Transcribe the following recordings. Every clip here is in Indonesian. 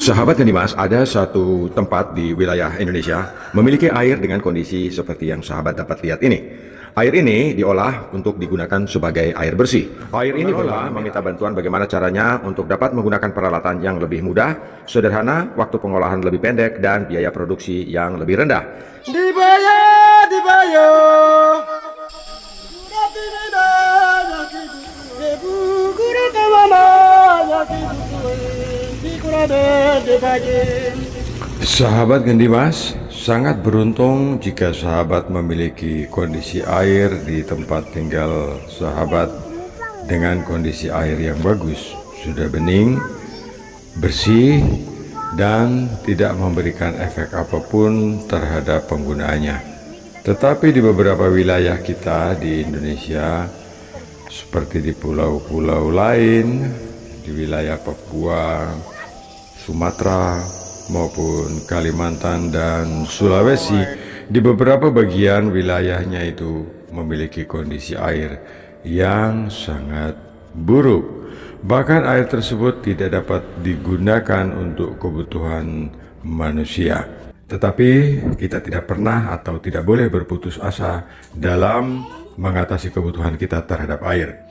Sahabat dan Dimas, ada satu tempat di wilayah Indonesia memiliki air dengan kondisi seperti yang sahabat dapat lihat ini. Air ini diolah untuk digunakan sebagai air bersih. Air ini pengelola meminta bantuan bagaimana caranya untuk dapat menggunakan peralatan yang lebih mudah, sederhana, waktu pengolahan lebih pendek, dan biaya produksi yang lebih rendah. Sahabat Gendimas, sangat beruntung jika sahabat memiliki kondisi air di tempat tinggal sahabat dengan kondisi air yang bagus, sudah bening, bersih, dan tidak memberikan efek apapun terhadap penggunaannya. Tetapi di beberapa wilayah kita di Indonesia, seperti di pulau-pulau lain, di wilayah Papua, Sumatera, maupun Kalimantan dan Sulawesi, di beberapa bagian wilayahnya itu memiliki kondisi air yang sangat buruk. Bahkan air tersebut tidak dapat digunakan untuk kebutuhan manusia. Tetapi kita tidak pernah atau tidak boleh berputus asa dalam mengatasi kebutuhan kita terhadap air.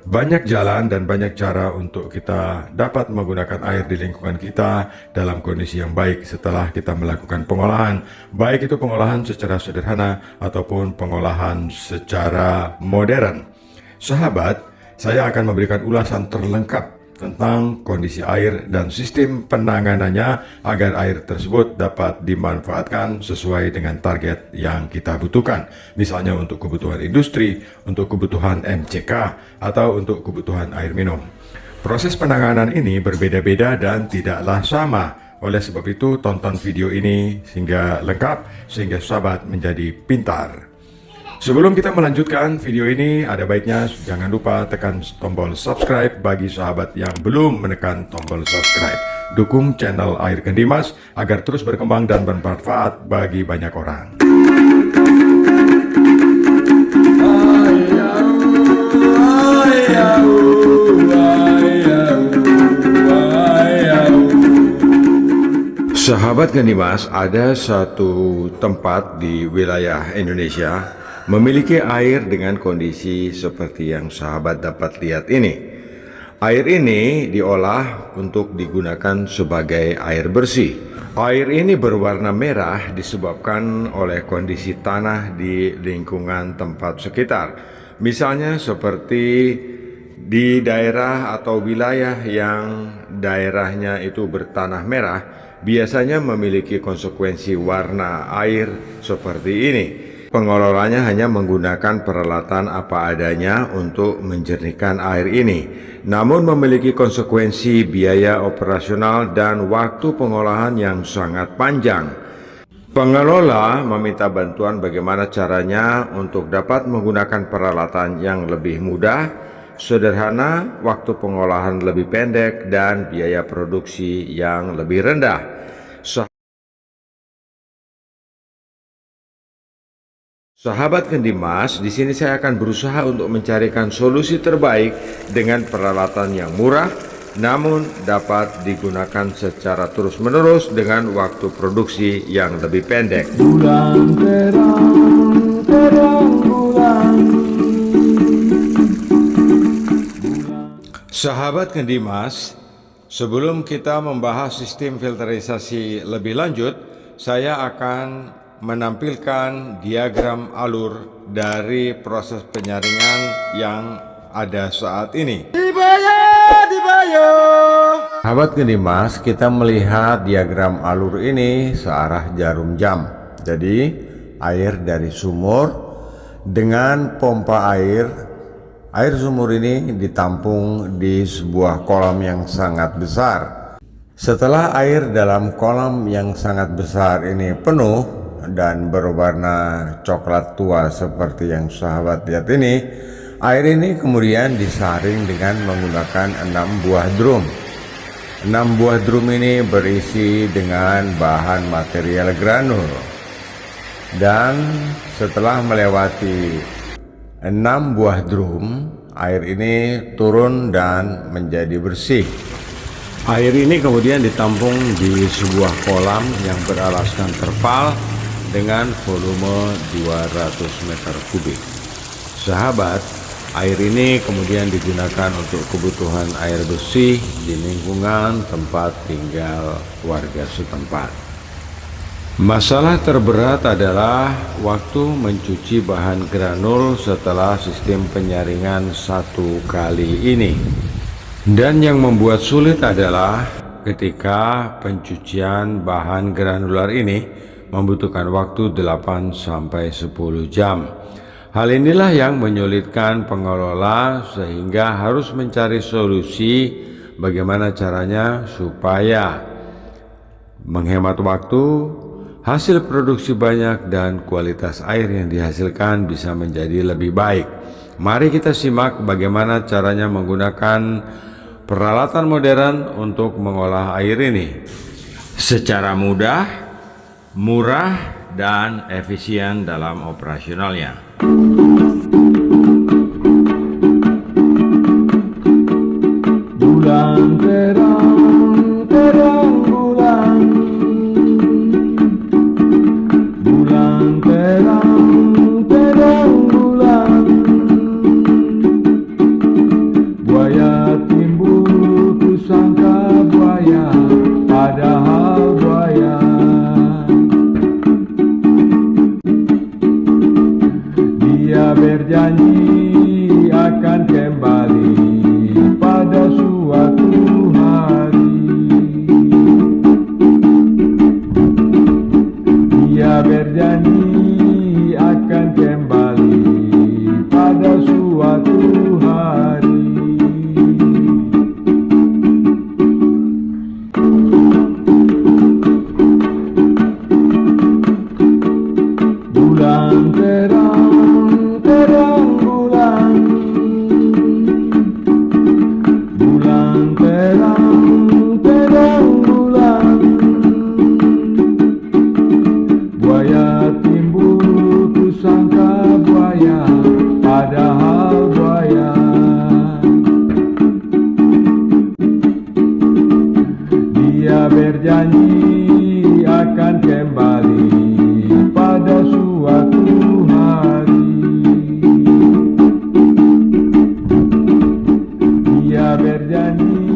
Banyak jalan dan banyak cara untuk kita dapat menggunakan air di lingkungan kita dalam kondisi yang baik setelah kita melakukan pengolahan, baik itu pengolahan secara sederhana ataupun pengolahan secara modern. Sahabat, saya akan memberikan ulasan terlengkap tentang kondisi air dan sistem penanganannya agar air tersebut dapat dimanfaatkan sesuai dengan target yang kita butuhkan. Misalnya untuk kebutuhan industri, untuk kebutuhan MCK, atau untuk kebutuhan air minum. Proses penanganan ini berbeda-beda dan tidaklah sama. Oleh sebab itu, tonton video ini sehingga lengkap, sehingga sahabat menjadi pintar. Sebelum kita melanjutkan video ini, ada baiknya jangan lupa tekan tombol subscribe bagi sahabat yang belum menekan tombol subscribe. Dukung channel Air Gendimas agar terus berkembang dan bermanfaat bagi banyak orang. Sahabat Gendimas, ada satu tempat di wilayah Indonesia memiliki air dengan kondisi seperti yang sahabat dapat lihat ini. Air ini diolah untuk digunakan sebagai air bersih. Air ini berwarna merah disebabkan oleh kondisi tanah di lingkungan tempat sekitar. Misalnya seperti di daerah atau wilayah yang daerahnya itu bertanah merah, biasanya memiliki konsekuensi warna air seperti ini. Pengelolanya hanya menggunakan peralatan apa adanya untuk menjernihkan air ini, namun memiliki konsekuensi biaya operasional dan waktu pengolahan yang sangat panjang. Pengelola meminta bantuan bagaimana caranya untuk dapat menggunakan peralatan yang lebih mudah, sederhana, waktu pengolahan lebih pendek, dan biaya produksi yang lebih rendah. Sahabat Gendimas, di sini saya akan berusaha untuk mencarikan solusi terbaik dengan peralatan yang murah, namun dapat digunakan secara terus-menerus dengan waktu produksi yang lebih pendek. Bulan terang, terang bulan. Sahabat Gendimas, sebelum kita membahas sistem filterisasi lebih lanjut, saya akan menampilkan diagram alur dari proses penyaringan yang ada saat ini. Sahabat Gendimas, kita melihat diagram alur ini searah jarum jam. Jadi air dari sumur dengan pompa air sumur ini ditampung di sebuah kolam yang sangat besar. Setelah air dalam kolam yang sangat besar ini penuh dan berwarna coklat tua seperti yang sahabat lihat ini, air ini kemudian disaring dengan menggunakan 6 buah drum. 6 buah drum ini berisi dengan bahan material granul, dan setelah melewati 6 buah drum, air ini turun dan menjadi bersih. Air ini kemudian ditampung di sebuah kolam yang beralaskan terpal dengan volume 200 meter kubik. Sahabat, air ini kemudian digunakan untuk kebutuhan air bersih di lingkungan tempat tinggal warga setempat. Masalah terberat adalah waktu mencuci bahan granul setelah sistem penyaringan satu kali ini. Dan yang membuat sulit adalah ketika pencucian bahan granular ini membutuhkan waktu 8 sampai 10 jam. Hal inilah yang menyulitkan pengelola sehingga harus mencari solusi bagaimana caranya supaya menghemat waktu, hasil produksi banyak dan kualitas air yang dihasilkan bisa menjadi lebih baik. Mari kita simak bagaimana caranya menggunakan peralatan modern untuk mengolah air ini secara mudah, murah, dan efisien dalam operasionalnya. Bulan terang, terang bulan, bulan terang, terang bulan, buaya timbul kusangka buaya, padahal buaya. Dia berjanji akan kembali pada suatu hari. Dia berjanji akan kembali pada suatu hari. Bulan terang, terang bulan, bulan terang, terang bulan, buaya timbul kusangka buaya, padahal buaya. Dia berjanji akan kembali pada suatu hari. Dia berjanji